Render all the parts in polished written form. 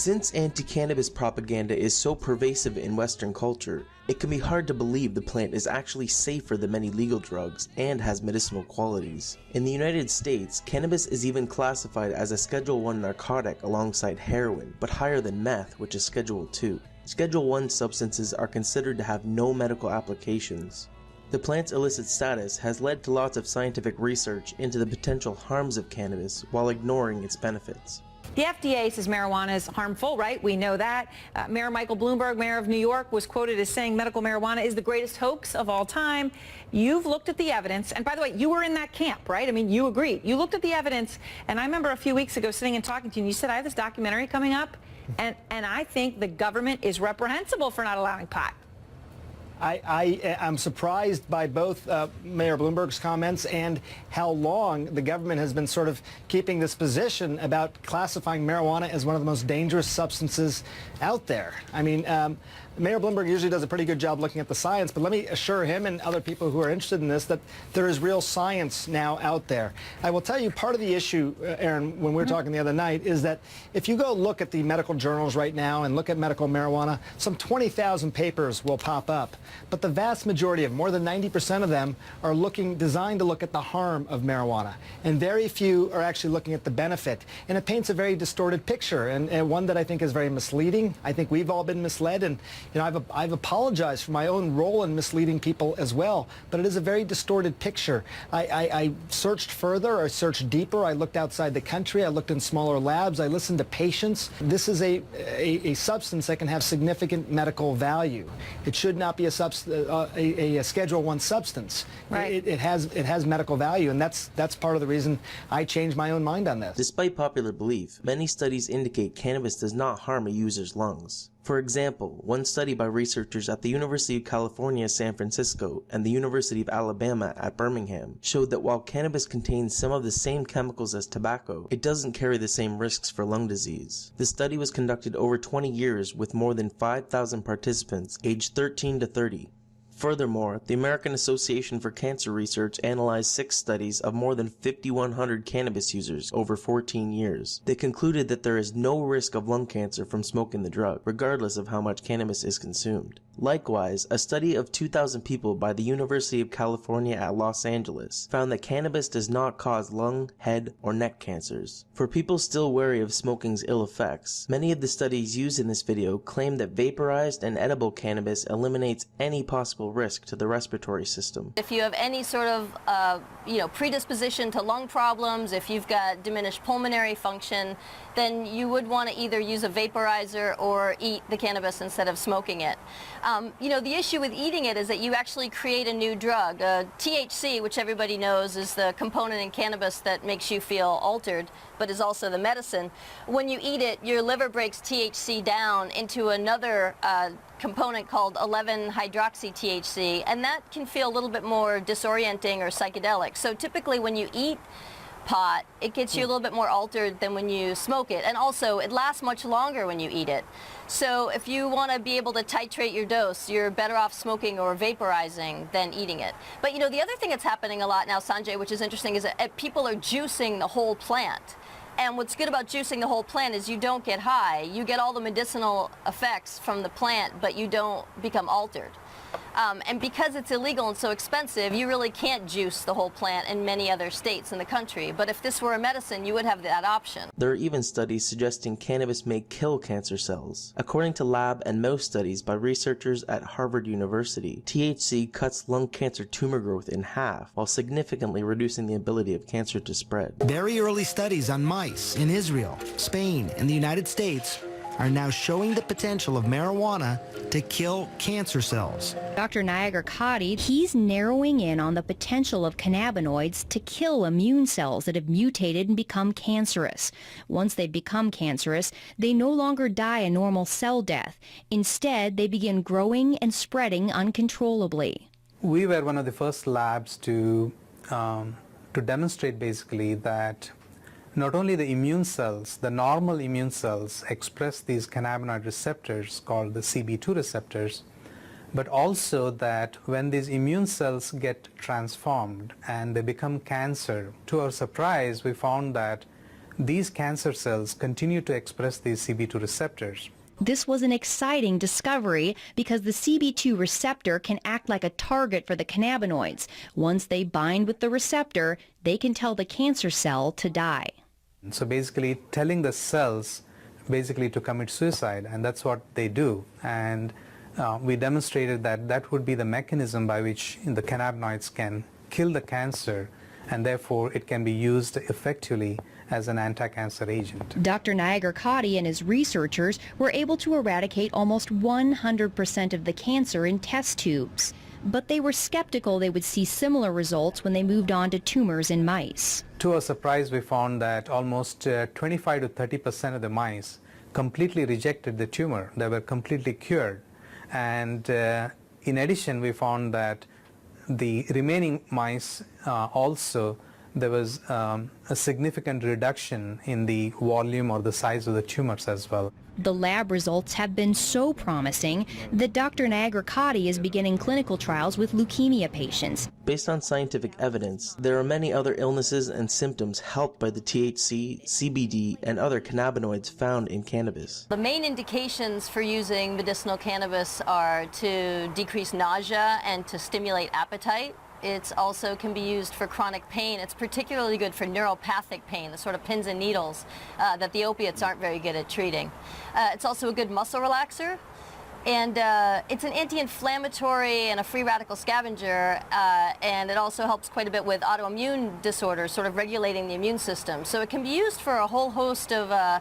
Since anti-cannabis propaganda is so pervasive in Western culture, it can be hard to believe the plant is actually safer than many legal drugs and has medicinal qualities. In the United States, cannabis is even classified as a Schedule I narcotic alongside heroin, but higher than meth, which is Schedule II. Schedule I substances are considered to have no medical applications. The plant's illicit status has led to lots of scientific research into the potential harms of cannabis while ignoring its benefits. The FDA says marijuana is harmful, right? We know that. Mayor Michael Bloomberg, mayor of New York, was quoted as saying medical marijuana is the greatest hoax of all time. You've looked at the evidence, and by the way, you were in that camp, right? I mean, you agreed. You looked at the evidence, and I remember a few weeks ago sitting and talking to you, and you said, I have this documentary coming up, and I think the government is reprehensible for not allowing pot. I'm surprised by both Mayor Bloomberg's comments and how long the government has been sort of keeping this position about classifying marijuana as one of the most dangerous substances out there. I mean, Mayor Bloomberg usually does a pretty good job looking at the science, but let me assure him and other people who are interested in this that there is real science now out there. I will tell you part of the issue, Aaron, when we were talking the other night, is that if you go look at the medical journals right now and look at medical marijuana, some 20,000 papers will pop up. But the vast majority of, more than 90% of them, are designed to look at the harm of marijuana. And very few are actually looking at the benefit. And it paints a very distorted picture, and one that I think is very misleading. I think we've all been misled, and I've apologized for my own role in misleading people as well. But it is a very distorted picture. I searched further, I searched deeper, I looked outside the country, I looked in smaller labs, I listened to patients. This is a substance that can have significant medical value. It should not be a Schedule I substance. Right. It has medical value, and that's part of the reason I changed my own mind on this. Despite popular belief, many studies indicate cannabis does not harm a user's lungs. For example, one study by researchers at the University of California, San Francisco, and the University of Alabama at Birmingham showed that while cannabis contains some of the same chemicals as tobacco, it doesn't carry the same risks for lung disease. The study was conducted over 20 years with more than 5,000 participants aged 13 to 30. Furthermore, the American Association for Cancer Research analyzed 6 studies of more than 5,100 cannabis users over 14 years. They concluded that there is no risk of lung cancer from smoking the drug, regardless of how much cannabis is consumed. Likewise, a study of 2,000 people by the University of California at Los Angeles found that cannabis does not cause lung, head, or neck cancers. For people still wary of smoking's ill effects, many of the studies used in this video claim that vaporized and edible cannabis eliminates any possible risk to the respiratory system. If you have any sort of predisposition to lung problems, if you've got diminished pulmonary function, then you would want to either use a vaporizer or eat the cannabis instead of smoking it. The issue with eating it is that you actually create a new drug. THC, which everybody knows is the component in cannabis that makes you feel altered, but is also the medicine. When you eat it, your liver breaks THC down into another component called 11-hydroxy-THC, and that can feel a little bit more disorienting or psychedelic. So typically when you eat pot, it gets you a little bit more altered than when you smoke it, and also it lasts much longer when you eat it. So if you want to be able to titrate your dose, you're better off smoking or vaporizing than eating it. But the other thing that's happening a lot now, Sanjay, which is interesting, is that people are juicing the whole plant. And what's good about juicing the whole plant is you don't get high. You get all the medicinal effects from the plant, but you don't become altered. And because it's illegal and so expensive, you really can't juice the whole plant in many other states in the country. But if this were a medicine, you would have that option. There are even studies suggesting cannabis may kill cancer cells. According to lab and mouse studies by researchers at Harvard University, THC cuts lung cancer tumor growth in half, while significantly reducing the ability of cancer to spread. Very early studies on mice in Israel, Spain, and the United States are now showing the potential of marijuana to kill cancer cells. Dr. Niagara Kadi, he's narrowing in on the potential of cannabinoids to kill immune cells that have mutated and become cancerous. Once they become cancerous, they no longer die a normal cell death. Instead, they begin growing and spreading uncontrollably. We were one of the first labs to demonstrate basically that not only the immune cells, the normal immune cells express these cannabinoid receptors called the CB2 receptors, but also that when these immune cells get transformed and they become cancer, to our surprise, we found that these cancer cells continue to express these CB2 receptors. This was an exciting discovery because the CB2 receptor can act like a target for the cannabinoids. Once they bind with the receptor, they can tell the cancer cell to die. So basically telling the cells basically to commit suicide, and that's what they do. And we demonstrated that that would be the mechanism by which the cannabinoids can kill the cancer, and therefore it can be used effectively as an anti-cancer agent. Dr. Nagar-Katti and his researchers were able to eradicate almost 100% of the cancer in test tubes. But they were skeptical they would see similar results when they moved on to tumors in mice. To our surprise, we found that almost 25 to 30% of the mice completely rejected the tumor. They were completely cured. And in addition, we found that the remaining mice also, there was a significant reduction in the volume or the size of the tumors as well. The lab results have been so promising that Dr. Nagar-Katti is beginning clinical trials with leukemia patients. Based on scientific evidence, there are many other illnesses and symptoms helped by the THC, CBD, and other cannabinoids found in cannabis. The main indications for using medicinal cannabis are to decrease nausea and to stimulate appetite. It also can be used for chronic pain. It's particularly good for neuropathic pain, the sort of pins and needles that the opiates aren't very good at treating. It's also a good muscle relaxer, and it's an anti-inflammatory and a free radical scavenger, and it also helps quite a bit with autoimmune disorders, sort of regulating the immune system. So it can be used for a whole host of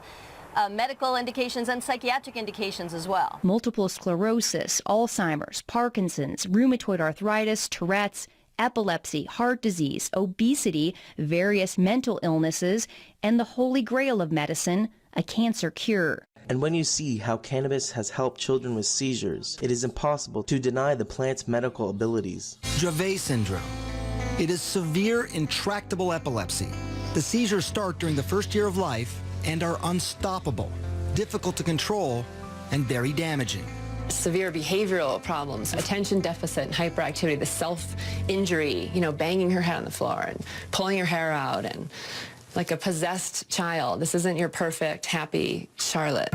medical indications and psychiatric indications as well. Multiple sclerosis, Alzheimer's, Parkinson's, rheumatoid arthritis, Tourette's, epilepsy, heart disease, obesity, various mental illnesses, and the holy grail of medicine, a cancer cure. And when you see how cannabis has helped children with seizures, it is impossible to deny the plant's medical abilities. Dravet syndrome. It is severe, intractable epilepsy. The seizures start during the first year of life and are unstoppable, difficult to control, and very damaging. Severe behavioral problems, attention deficit and hyperactivity, the self-injury, banging her head on the floor and pulling her hair out, and like a possessed child. This isn't your perfect, happy Charlotte.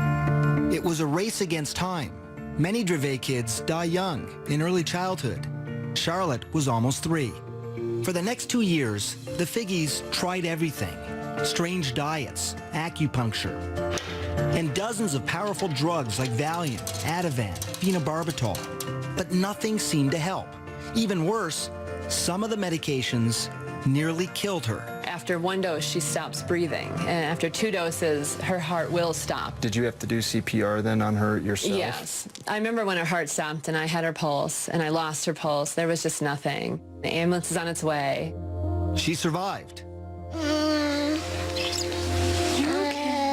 It was a race against time. Many Dravet kids die young, in early childhood. Charlotte was almost 3. For the next 2 years, the Figgies tried everything. Strange diets, acupuncture, and dozens of powerful drugs like Valium, Ativan, phenobarbital. But nothing seemed to help. Even worse, some of the medications nearly killed her. After 1 dose, she stops breathing, and after 2 doses, her heart will stop. Did you have to do CPR then on her yourself? Yes. I remember when her heart stopped and I had her pulse, and I lost her pulse. There was just nothing. The ambulance is on its way. She survived.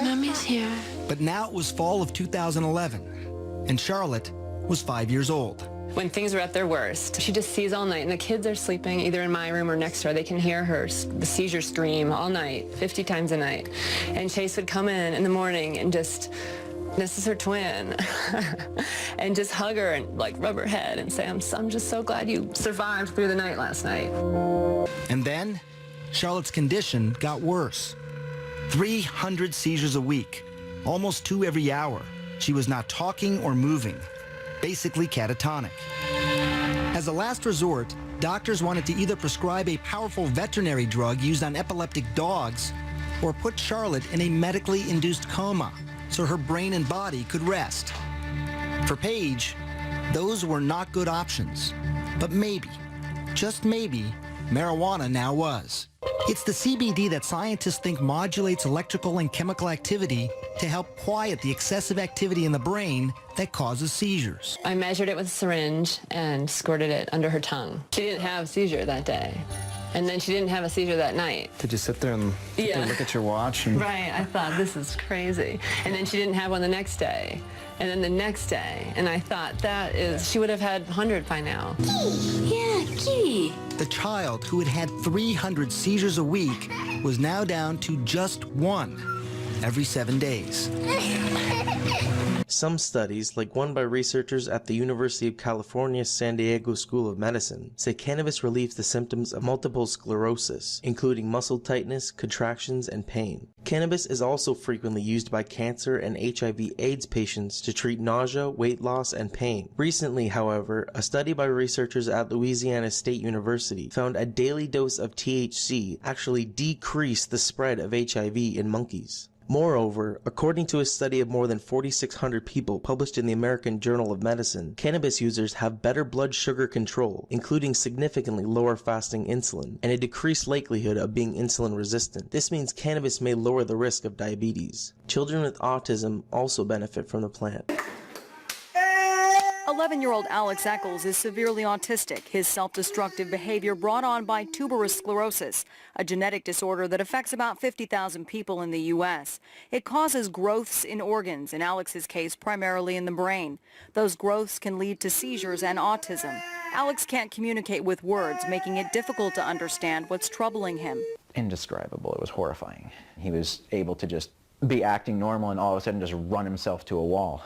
Mommy's here. But now it was fall of 2011, and Charlotte was 5 years old. When things were at their worst, she just sees all night, and the kids are sleeping either in my room or next to her. They can hear her, the seizure scream all night, 50 times a night. And Chase would come in the morning and just, this is her twin, and just hug her and like rub her head and say, I'm just so glad you survived through the night last night. And then Charlotte's condition got worse. 300 seizures a week, almost 2 every hour. She was not talking or moving, basically catatonic. As a last resort, doctors wanted to either prescribe a powerful veterinary drug used on epileptic dogs or put Charlotte in a medically induced coma so her brain and body could rest. For Paige, those were not good options. But maybe, just maybe, marijuana now was. It's the CBD that scientists think modulates electrical and chemical activity to help quiet the excessive activity in the brain that causes seizures. I measured it with a syringe and squirted it under her tongue. She didn't have a seizure that day. And then she didn't have a seizure that night. Did you sit there and look at your watch? And... Right, I thought, this is crazy. And then she didn't have one the next day. And then the next day. And I thought, she would have had 100 by now. Yeah, kitty. The child who had had 300 seizures a week was now down to just 1. every 7 days. Some studies, like one by researchers at the University of California San Diego School of Medicine, say cannabis relieves the symptoms of multiple sclerosis, including muscle tightness, contractions, and pain. Cannabis is also frequently used by cancer and HIV/AIDS patients to treat nausea, weight loss, and pain. Recently, however, a study by researchers at Louisiana State University found a daily dose of THC actually decreased the spread of HIV in monkeys. Moreover, according to a study of more than 4,600 people published in the American Journal of Medicine, cannabis users have better blood sugar control, including significantly lower fasting insulin, and a decreased likelihood of being insulin resistant. This means cannabis may lower the risk of diabetes. Children with autism also benefit from the plant. 11-year-old Alex Eccles is severely autistic. His self-destructive behavior brought on by tuberous sclerosis, a genetic disorder that affects about 50,000 people in the U.S. It causes growths in organs, in Alex's case primarily in the brain. Those growths can lead to seizures and autism. Alex can't communicate with words, making it difficult to understand what's troubling him. Indescribable. It was horrifying. He was able to just be acting normal and all of a sudden just run himself to a wall.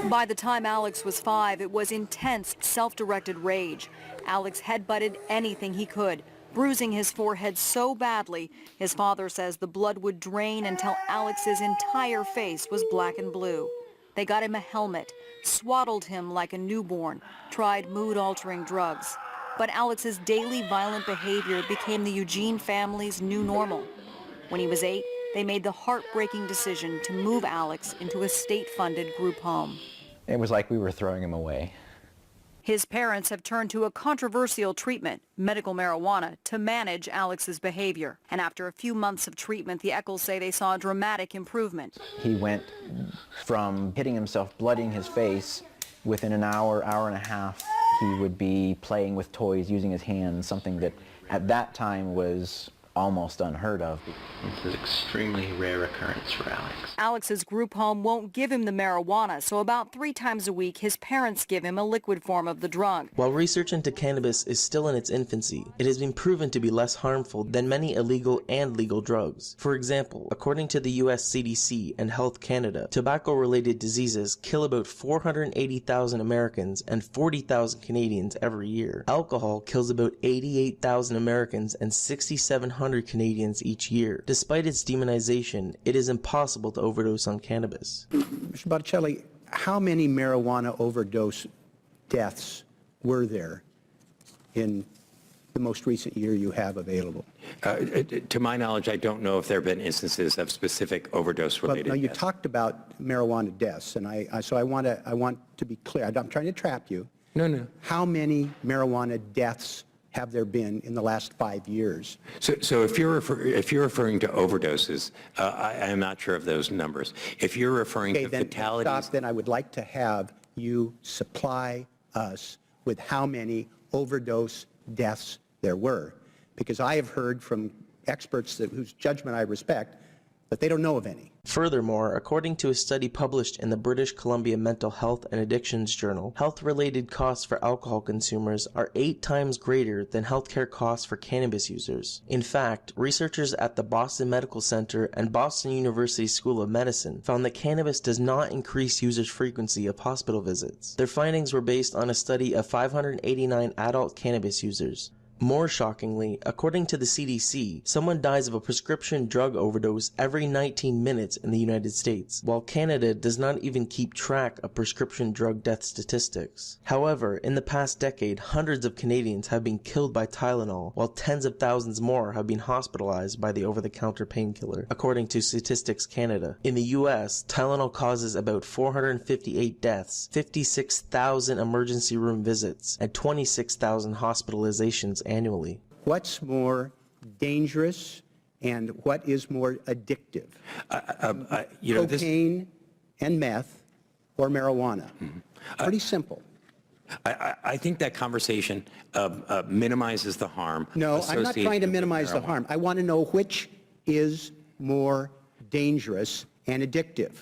By the time Alex was 5, it was intense, self-directed rage. Alex headbutted anything he could, bruising his forehead so badly, his father says the blood would drain until Alex's entire face was black and blue. They got him a helmet, swaddled him like a newborn, tried mood-altering drugs. But Alex's daily violent behavior became the Eugene family's new normal. When he was 8, they made the heartbreaking decision to move Alex into a state-funded group home. It was like we were throwing him away. His parents have turned to a controversial treatment, medical marijuana, to manage Alex's behavior. And after a few months of treatment, the Eccles say they saw a dramatic improvement. He went from hitting himself, blooding his face. Within an hour, hour and a half, he would be playing with toys, using his hands, something that at that time was almost unheard of. It's an extremely rare occurrence for Alex. Alex's group home won't give him the marijuana, so about 3 times a week his parents give him a liquid form of the drug. While research into cannabis is still in its infancy, it has been proven to be less harmful than many illegal and legal drugs. For example, according to the US CDC and Health Canada, tobacco-related diseases kill about 480,000 Americans and 40,000 Canadians every year. Alcohol kills about 88,000 Americans and 6,700 Canadians each year. Despite its demonization, it is impossible to overdose on cannabis. Mr. Botticelli, how many marijuana overdose deaths were there in the most recent year you have available? To my knowledge, I don't know if there have been instances of specific overdose-related deaths. You deaths. talked about marijuana deaths, and so I want to be clear. I'm trying to trap you. No. How many marijuana deaths have there been in the last 5 years? So if you're referring to overdoses, I am not sure of those numbers. If you're referring to fatalities, then I would like to have you supply us with how many overdose deaths there were, because I have heard from experts whose judgment I respect that they don't know of any. Furthermore, according to a study published in the British Columbia Mental Health and Addictions Journal, health-related costs for alcohol consumers are 8 times greater than healthcare costs for cannabis users. In fact, researchers at the Boston Medical Center and Boston University School of Medicine found that cannabis does not increase users' frequency of hospital visits. Their findings were based on a study of 589 adult cannabis users. More shockingly, according to the CDC, someone dies of a prescription drug overdose every 19 minutes in the United States, while Canada does not even keep track of prescription drug death statistics. However, in the past decade, hundreds of Canadians have been killed by Tylenol, while tens of thousands more have been hospitalized by the over-the-counter painkiller, according to Statistics Canada. In the US, Tylenol causes about 458 deaths, 56,000 emergency room visits, and 26,000 hospitalizations annually. What's more dangerous and what is more addictive? Cocaine and meth or marijuana? Pretty simple. I think that conversation minimizes the harm. No, I'm not trying to minimize the harm. I want to know which is more dangerous and addictive.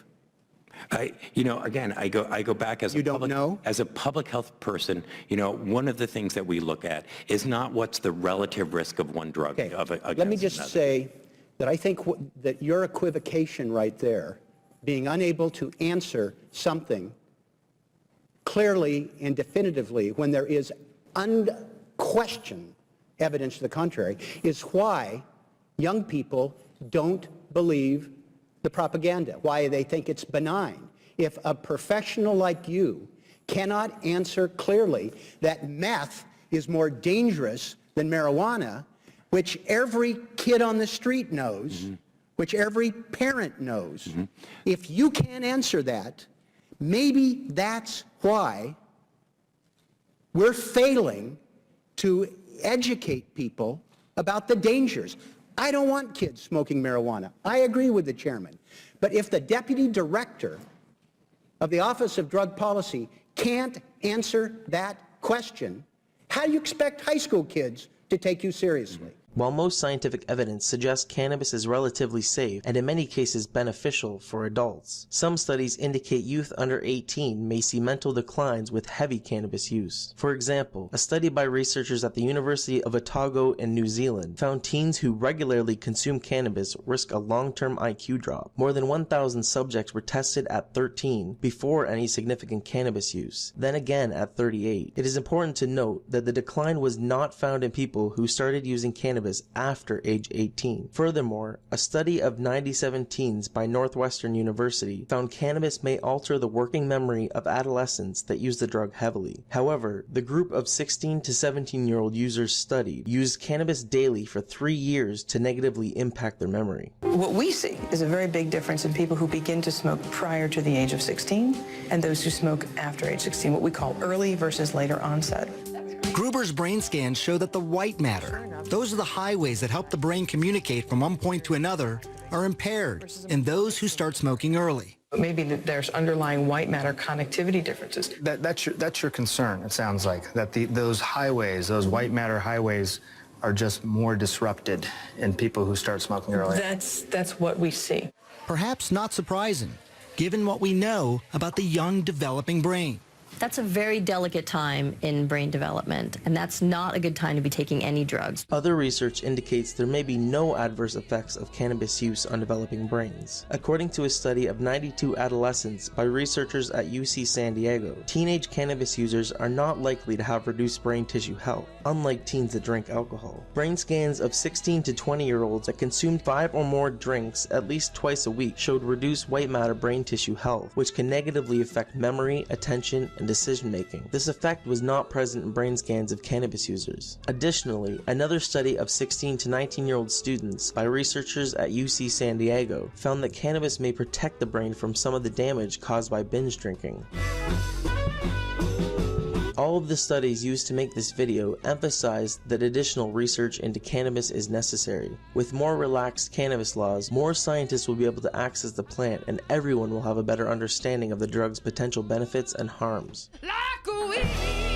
Again, I go back as as a public health person. One of the things that we look at is not what's the relative risk of one drug. Let me just say that I think that your equivocation right there, being unable to answer something clearly and definitively when there is unquestioned evidence to the contrary, is why young people don't believe the propaganda, why they think it's benign. If a professional like you cannot answer clearly that meth is more dangerous than marijuana, which every kid on the street knows, which every parent knows, if you can't answer that, maybe that's why we're failing to educate people about the dangers. I don't want kids smoking marijuana. I agree with the chairman. But if the deputy director of the Office of Drug Policy can't answer that question, how do you expect high school kids to take you seriously? While most scientific evidence suggests cannabis is relatively safe and in many cases beneficial for adults, some studies indicate youth under 18 may see mental declines with heavy cannabis use. For example, a study by researchers at the University of Otago in New Zealand found teens who regularly consume cannabis risk a long-term IQ drop. More than 1,000 subjects were tested at 13 before any significant cannabis use, then again at 38. It is important to note that the decline was not found in people who started using cannabis after age 18. Furthermore, a study of 97 teens by Northwestern University found cannabis may alter the working memory of adolescents that use the drug heavily. However, the group of 16 to 17-year-old users studied used cannabis daily for 3 years to negatively impact their memory. What we see is a very big difference in people who begin to smoke prior to the age of 16 and those who smoke after age 16, what we call early versus later onset. Gruber's brain scans show that the white matter, those are the highways that help the brain communicate from one point to another, are impaired in those who start smoking early. Maybe there's underlying white matter connectivity differences. That's your concern, it sounds like, that those highways, those white matter highways, are just more disrupted in people who start smoking early. That's what we see. Perhaps not surprising, given what we know about the young developing brain. That's a very delicate time in brain development, and that's not a good time to be taking any drugs. Other research indicates there may be no adverse effects of cannabis use on developing brains. According to a study of 92 adolescents by researchers at UC San Diego, teenage cannabis users are not likely to have reduced brain tissue health, unlike teens that drink alcohol. Brain scans of 16 to 20-year-olds that consumed 5 or more drinks at least twice a week showed reduced white matter brain tissue health, which can negatively affect memory, attention, and decision-making. This effect was not present in brain scans of cannabis users. Additionally, another study of 16 to 19-year-old students by researchers at UC San Diego found that cannabis may protect the brain from some of the damage caused by binge drinking. All of the studies used to make this video emphasize that additional research into cannabis is necessary. With more relaxed cannabis laws, more scientists will be able to access the plant and everyone will have a better understanding of the drug's potential benefits and harms. Like a weed.